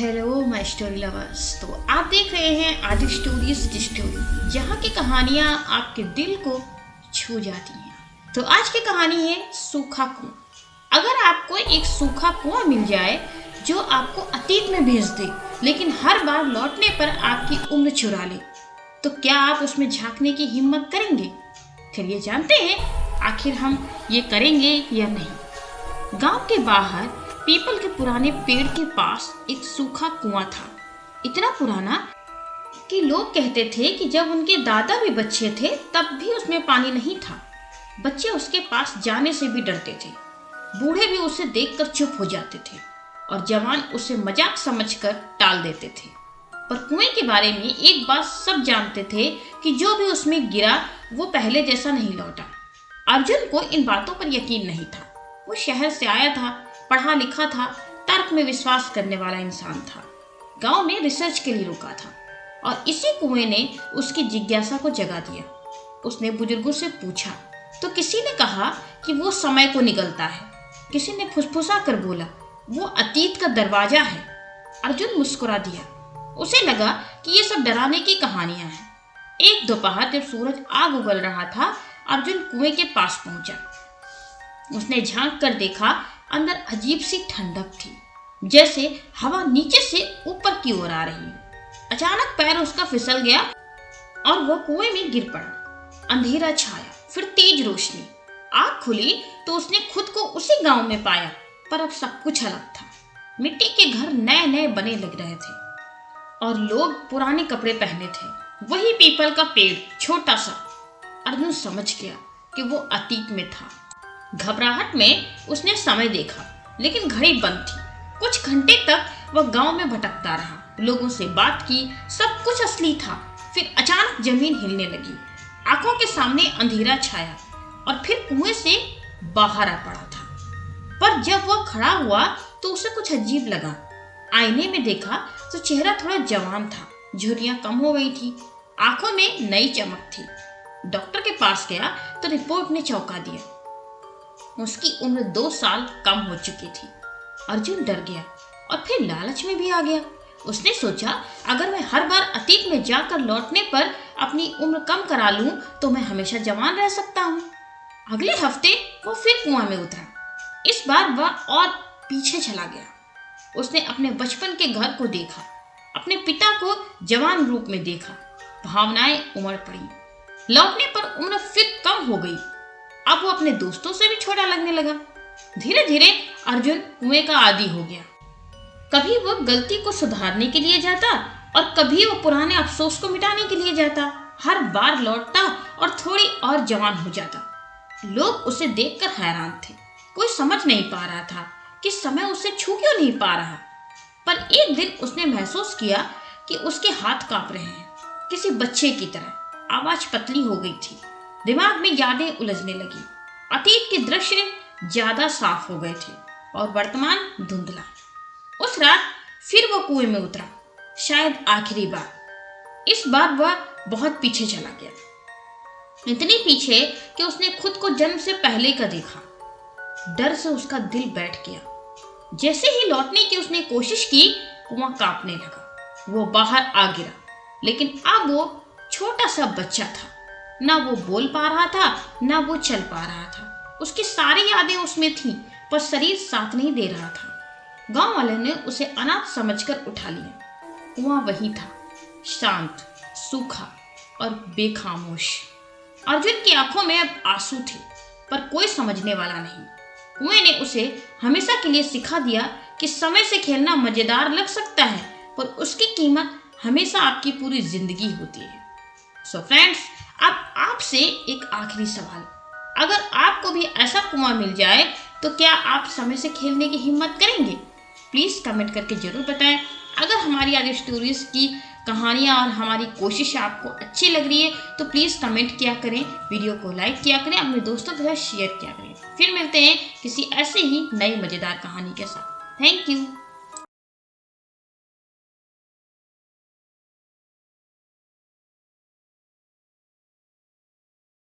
Hello my story lovers. तो आप देख रहे हैं आदि स्टोरीज की स्टोरी, जहाँ की कहानियाँ आपके दिल को छू जाती हैं। तो आज की कहानी है सूखा कुआं। अगर आपको एक सूखा कुआं मिल जाए जो आपको अतीत में भेज दे, लेकिन हर बार लौटने पर आपकी उम्र चुरा ले, तो क्या आप उसमें झांकने की हिम्मत करेंगे? चलिए जानते हैं आखिर हम ये करेंगे या नहीं। गांव के बाहर पीपल के पुराने पेड़ के पास एक सूखा कुआं था। इतना पुराना कि लोग कहते थे कि जब उनके दादा भी बच्चे थे तब भी उसमें पानी नहीं था। बच्चे उसके पास जाने से भी डरते थे, बूढ़े भी उसे देखकर चुप हो जाते थे और जवान उसे मजाक समझकर टाल देते थे। पर कुएं के बारे में एक बात सब जानते थे कि जो भी उसमें गिरा वो पहले जैसा नहीं लौटा। अर्जुन को इन बातों पर यकीन नहीं था। वो शहर से आया था, पढ़ा लिखा था, तर्क में विश्वास करने वाला इंसान था। गांव में रिसर्च के लिए रुका था और इसी कुएं ने उसकी जिज्ञासा को जगा दिया। उसने बुजुर्गों से पूछा तो किसी ने कहा कि वो समय को निगलता है, किसी ने फुसफुसा कर बोला वो अतीत का दरवाजा है। अर्जुन मुस्कुरा दिया। उसे लगा कि ये सब डराने की कहानियां हैं। एक दोपहर जब सूरज आग उगल रहा था, अर्जुन कुएं के पास पहुंचा। उसने झांक कर देखा, अंदर अजीब सी ठंडक थी, जैसे हवा नीचे से ऊपर की ओर आ रही है। अचानक पैर उसका फिसल गया और वह कुएं में गिर पड़ा। अंधेरा छाया, फिर तेज रोशनी। आँख खुली तो उसने खुद को उसी गांव में पाया, पर अब सब कुछ अलग था। मिट्टी के घर नए नए बने लग रहे थे और लोग पुराने कपड़े पहने थे। वही पीपल का पेड़ छोटा सा। अर्जुन समझ गया कि वो अतीत में था। घबराहट में उसने समय देखा, लेकिन घड़ी बंद थी। कुछ घंटे तक वह गांव में भटकता रहा, लोगों से बात की, सब कुछ असली था। फिर अचानक जमीन हिलने लगी, आंखों के सामने अंधेरा छाया और फिर कुएं से बाहर आ पड़ा था। पर जब वह खड़ा हुआ तो उसे कुछ अजीब लगा। आईने में देखा तो चेहरा थोड़ा जवान था, झुर्रियां कम हो गई थी, आंखों में नई चमक थी। डॉक्टर के पास गया तो रिपोर्ट ने चौंका दिया। उसकी उम्र 2 साल कम हो चुकी थी। अर्जुन डर गया और फिर लालच में भी आ गया। उसने सोचा अगर मैं हर बार अतीत में जाकर लौटने पर अपनी उम्र कम करा लूं तो मैं हमेशा जवान रह सकता हूं। अगले हफ्ते वो फिर कुआं में उतरा। इस बार वह और पीछे चला गया। उसने अपने बचपन के घर को देखा, अपने पिता को जवान रूप में देखा। भावनाएं उमड़ पड़ी। लौटने पर उम्र फिर कम हो गई। अब वो अपने दोस्तों से भी छोटा लगने लगा। धीरे धीरे अर्जुन कुएं का आदी हो गया। कभी वो गलती को सुधारने के लिए जाता और कभी वो पुराने अफसोस को मिटाने के लिए जाता। हर बार लौटता और थोड़ी और जवान हो जाता। लोग उसे देखकर हैरान थे। कोई समझ नहीं पा रहा था कि समय उसे छू क्यों नहीं पा रहा। पर एक दिन उसने महसूस किया कि उसके हाथ कांप रहे हैं, किसी बच्चे की तरह। आवाज पतली हो गई थी, दिमाग में यादें उलझने लगी। अतीत के दृश्य ज्यादा साफ हो गए थे और वर्तमान धुंधला। उस रात फिर वो कुएं में उतरा, शायद आखिरी बार। इस बार वह बहुत पीछे चला गया, इतनी पीछे कि उसने खुद को जन्म से पहले का देखा। डर से उसका दिल बैठ गया। जैसे ही लौटने की उसने कोशिश की, कुआं कांपने लगा। वो बाहर आ गिरा, लेकिन अब वो छोटा सा बच्चा था। ना वो बोल पा रहा था, ना वो चल पा रहा था। उसकी सारी यादें उसमें थीं, पर शरीर साथ नहीं दे रहा था। गांव वाले ने उसे अनाथ समझकर उठा लिया। कुआं वही था, शांत, सूखा और बेखामोश। अर्जुन की आंखों में अब आंसू थे, पर कोई समझने वाला नहीं। कुएं ने उसे हमेशा के लिए सिखा दिया कि समय से खेलना मजेदार लग सकता है, पर उसकी कीमत हमेशा आपकी पूरी जिंदगी होती है। सो फ्रेंड्स, अब आपसे एक आखिरी सवाल। अगर आपको भी ऐसा कुआं मिल जाए तो क्या आप समय से खेलने की हिम्मत करेंगे? प्लीज़ कमेंट करके जरूर बताएं। अगर हमारी आदि स्टोरीज की कहानियाँ और हमारी कोशिश आपको अच्छी लग रही है तो प्लीज़ कमेंट किया करें, वीडियो को लाइक किया करें, अपने दोस्तों के साथ शेयर किया करें। फिर मिलते हैं किसी ऐसे ही नई मज़ेदार कहानी के साथ। Thank you.